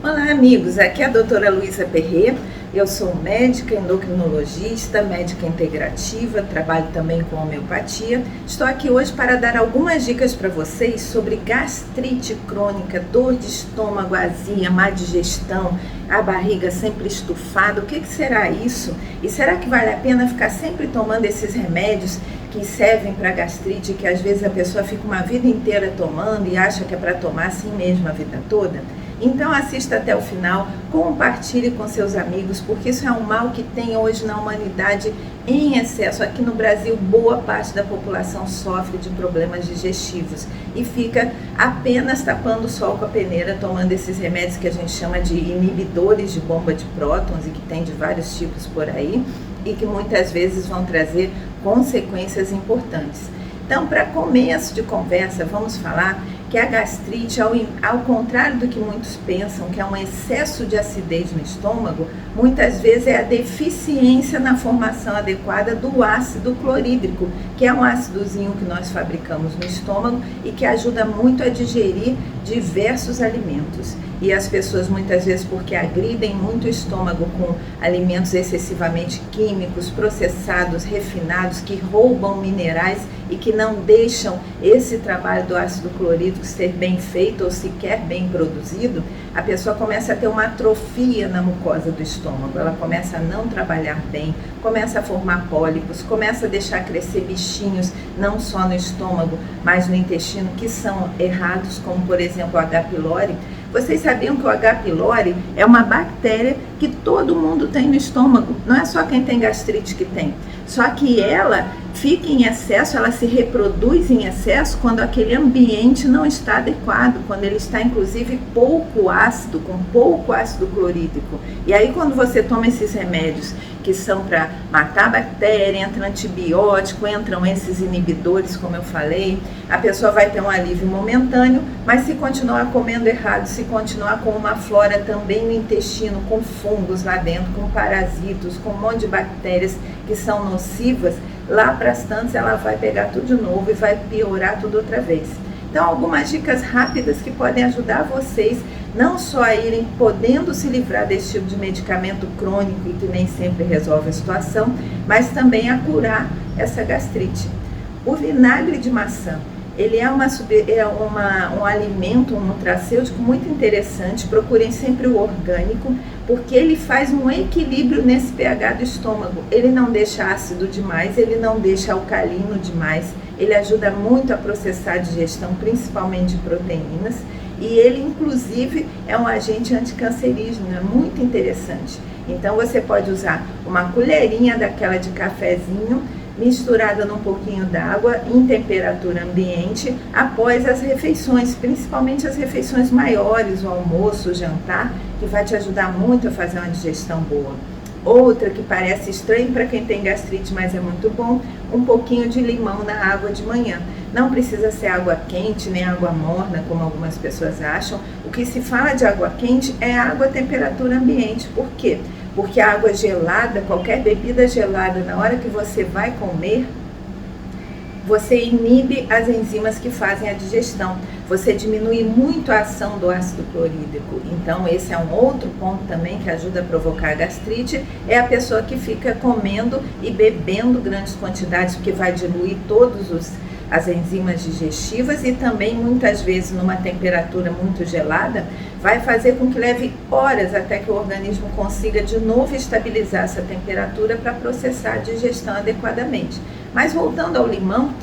Olá, amigos. Aqui é a doutora Luísa Perret. Eu sou médica endocrinologista, médica integrativa, trabalho também com homeopatia. Estou aqui hoje para dar algumas dicas para vocês sobre gastrite crônica, dor de estômago, azia, má digestão, a barriga sempre estufada. O que será isso? E será que vale a pena ficar sempre tomando esses remédios que servem para gastrite, que às vezes a pessoa fica uma vida inteira tomando e acha que é para tomar assim mesmo a vida toda? Então assista até o final, compartilhe com seus amigos, porque isso é um mal que tem hoje na humanidade em excesso. Aqui no Brasil, boa parte da população sofre de problemas digestivos e fica apenas tapando o sol com a peneira, tomando esses remédios que a gente chama de inibidores de bomba de prótons e que tem de vários tipos por aí e que muitas vezes vão trazer consequências importantes. Então, para começo de conversa, vamos falar que a gastrite, ao contrário do que muitos pensam, que é um excesso de acidez no estômago, muitas vezes é a deficiência na formação adequada do ácido clorídrico, que é um ácidozinho que nós fabricamos no estômago e que ajuda muito a digerir diversos alimentos. E as pessoas muitas vezes, porque agridem muito o estômago com alimentos excessivamente químicos, processados, refinados, que roubam minerais e que não deixam esse trabalho do ácido clorídrico ser bem feito ou sequer bem produzido, a pessoa começa a ter uma atrofia na mucosa do estômago, ela começa a não trabalhar bem, começa a formar pólipos, começa a deixar crescer bichinhos, não só no estômago, mas no intestino, que são errados, como por exemplo o H. pylori. Vocês sabiam que o H. pylori é uma bactéria que todo mundo tem no estômago, não é só quem tem gastrite que tem, só que ela fica em excesso, ela se reproduz em excesso quando aquele ambiente não está adequado, quando ele está inclusive pouco ácido, com pouco ácido clorídrico. E aí quando você toma esses remédios que são para matar a bactéria, entra antibiótico, entram esses inibidores, como eu falei, a pessoa vai ter um alívio momentâneo, mas se continuar comendo errado, se continuar com uma flora também no intestino, com fungos lá dentro, com parasitos, com um monte de bactérias que são nocivas, lá para as tantas ela vai pegar tudo de novo e vai piorar tudo outra vez. Então, algumas dicas rápidas que podem ajudar vocês não só a irem podendo se livrar desse tipo de medicamento crônico e que nem sempre resolve a situação, mas também a curar essa gastrite. O vinagre de maçã, ele é um alimento, um nutracêutico muito interessante. Procurem sempre o orgânico, porque ele faz um equilíbrio nesse pH do estômago. Ele não deixa ácido demais, ele não deixa alcalino demais, ele ajuda muito a processar a digestão, principalmente de proteínas, e ele inclusive é um agente anticancerígeno, é muito interessante. Então você pode usar uma colherinha daquela de cafezinho, misturada num pouquinho d'água em temperatura ambiente após as refeições, principalmente as refeições maiores, o almoço, o jantar, que vai te ajudar muito a fazer uma digestão boa. Outra que parece estranho para quem tem gastrite, mas é muito bom, um pouquinho de limão na água de manhã. Não precisa ser água quente, nem água morna, como algumas pessoas acham. O que se fala de água quente é água a temperatura ambiente. Por quê? Porque a água gelada, qualquer bebida gelada, na hora que você vai comer, você inibe as enzimas que fazem a digestão. Você diminui muito a ação do ácido clorídrico. Então, esse é um outro ponto também que ajuda a provocar a gastrite, é a pessoa que fica comendo e bebendo grandes quantidades, porque vai diluir as enzimas digestivas e também muitas vezes numa temperatura muito gelada vai fazer com que leve horas até que o organismo consiga de novo estabilizar essa temperatura para processar a digestão adequadamente. Mas voltando ao limão,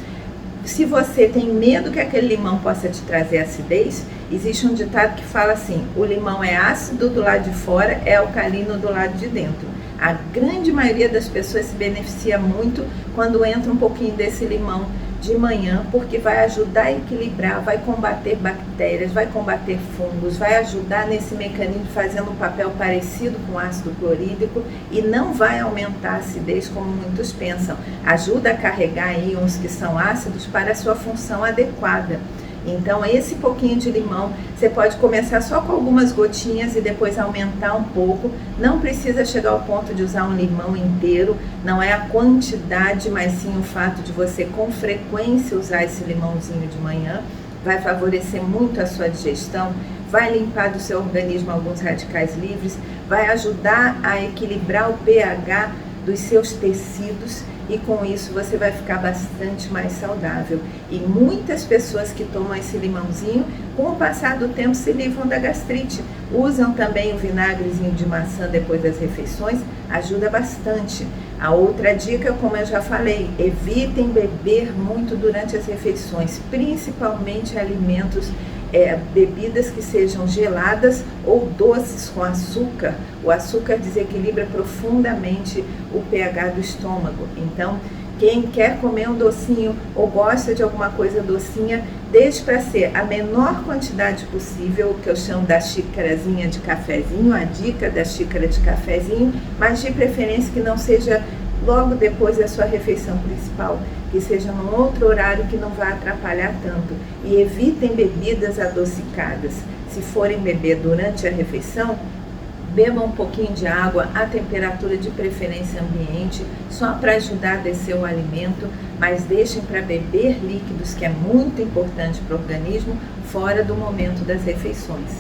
se você tem medo que aquele limão possa te trazer acidez, existe um ditado que fala assim: o limão é ácido do lado de fora, é alcalino do lado de dentro. A grande maioria das pessoas se beneficia muito quando entra um pouquinho desse limão de manhã, porque vai ajudar a equilibrar, vai combater bactérias, vai combater fungos, vai ajudar nesse mecanismo fazendo um papel parecido com ácido clorídrico e não vai aumentar a acidez como muitos pensam. Ajuda a carregar íons que são ácidos para a sua função adequada. Então esse pouquinho de limão, você pode começar só com algumas gotinhas e depois aumentar um pouco. Não precisa chegar ao ponto de usar um limão inteiro, não é a quantidade, mas sim o fato de você com frequência usar esse limãozinho de manhã. Vai favorecer muito a sua digestão, vai limpar do seu organismo alguns radicais livres, vai ajudar a equilibrar o pH dos seus tecidos e com isso você vai ficar bastante mais saudável. E muitas pessoas que tomam esse limãozinho, com o passar do tempo se livram da gastrite. Usam também o vinagrezinho de maçã depois das refeições, ajuda bastante. A outra dica, como eu já falei, evitem beber muito durante as refeições, principalmente alimentos, bebidas que sejam geladas ou doces com açúcar. O açúcar desequilibra profundamente o pH do estômago. Então, quem quer comer um docinho ou gosta de alguma coisa docinha, deixe para ser a menor quantidade possível, o que eu chamo da xícarazinha de cafezinho, a dica da xícara de cafezinho, mas de preferência que não seja logo depois da sua refeição principal, que seja num outro horário que não vá atrapalhar tanto. E evitem bebidas adocicadas. Se forem beber durante a refeição, bebam um pouquinho de água à temperatura de preferência ambiente, só para ajudar a descer o alimento, mas deixem para beber líquidos, que é muito importante para o organismo, fora do momento das refeições.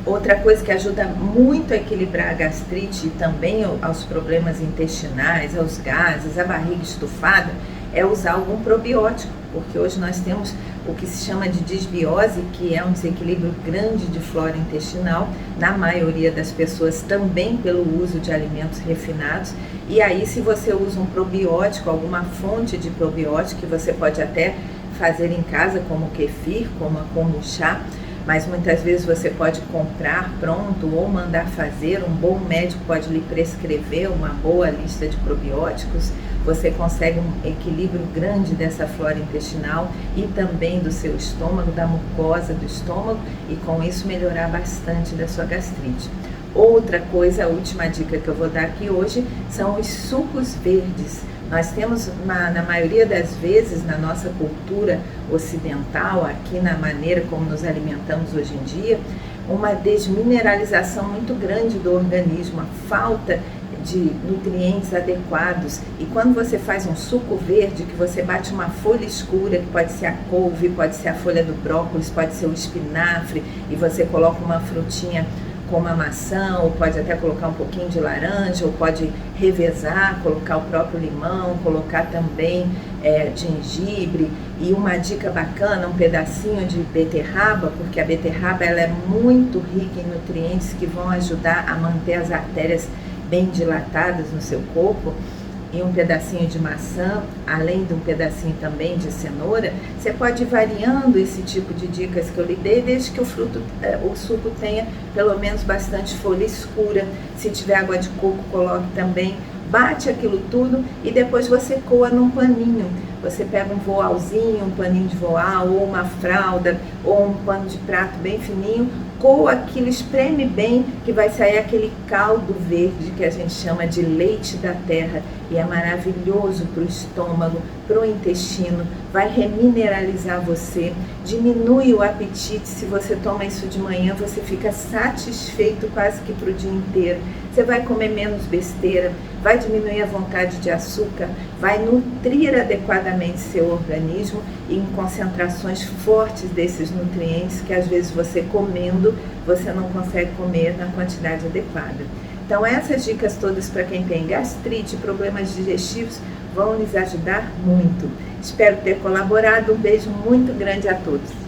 Outra coisa que ajuda muito a equilibrar a gastrite e também aos problemas intestinais, aos gases, a barriga estufada, é usar algum probiótico, porque hoje nós temos o que se chama de disbiose, que é um desequilíbrio grande de flora intestinal, na maioria das pessoas também pelo uso de alimentos refinados. E aí, se você usa um probiótico, alguma fonte de probiótico, que você pode até fazer em casa, como kefir, como chá, mas muitas vezes você pode comprar pronto ou mandar fazer, um bom médico pode lhe prescrever uma boa lista de probióticos, você consegue um equilíbrio grande dessa flora intestinal e também do seu estômago, da mucosa do estômago, e com isso melhorar bastante da sua gastrite. Outra coisa, a última dica que eu vou dar aqui hoje, são os sucos verdes. Nós temos, na maioria das vezes, na nossa cultura ocidental, aqui na maneira como nos alimentamos hoje em dia, uma desmineralização muito grande do organismo, a falta de nutrientes adequados. E quando você faz um suco verde, que você bate uma folha escura, que pode ser a couve, pode ser a folha do brócolis, pode ser o espinafre, e você coloca uma frutinha como a maçã, ou pode até colocar um pouquinho de laranja, ou pode revezar, colocar o próprio limão, colocar também gengibre, e uma dica bacana, um pedacinho de beterraba, porque a beterraba ela é muito rica em nutrientes que vão ajudar a manter as artérias bem dilatadas no seu corpo, e um pedacinho de maçã, além de um pedacinho também de cenoura. Você pode ir variando esse tipo de dicas que eu lhe dei, desde que o suco tenha pelo menos bastante folha escura. Se tiver água de coco, coloque também. Bate aquilo tudo e depois você coa num paninho. Você pega um voalzinho, um paninho de voal, ou uma fralda, ou um pano de prato bem fininho, coa aquilo, espreme bem, que vai sair aquele caldo verde que a gente chama de leite da terra, e é maravilhoso para o estômago, para o intestino, vai remineralizar você, diminui o apetite. Se você toma isso de manhã, você fica satisfeito quase que para o dia inteiro. Você vai comer menos besteira, vai diminuir a vontade de açúcar, vai nutrir adequadamente seu organismo e em concentrações fortes desses nutrientes que às vezes você comendo, você não consegue comer na quantidade adequada. Então essas dicas todas para quem tem gastrite, problemas digestivos, vão lhes ajudar muito. Espero ter colaborado. Um beijo muito grande a todos.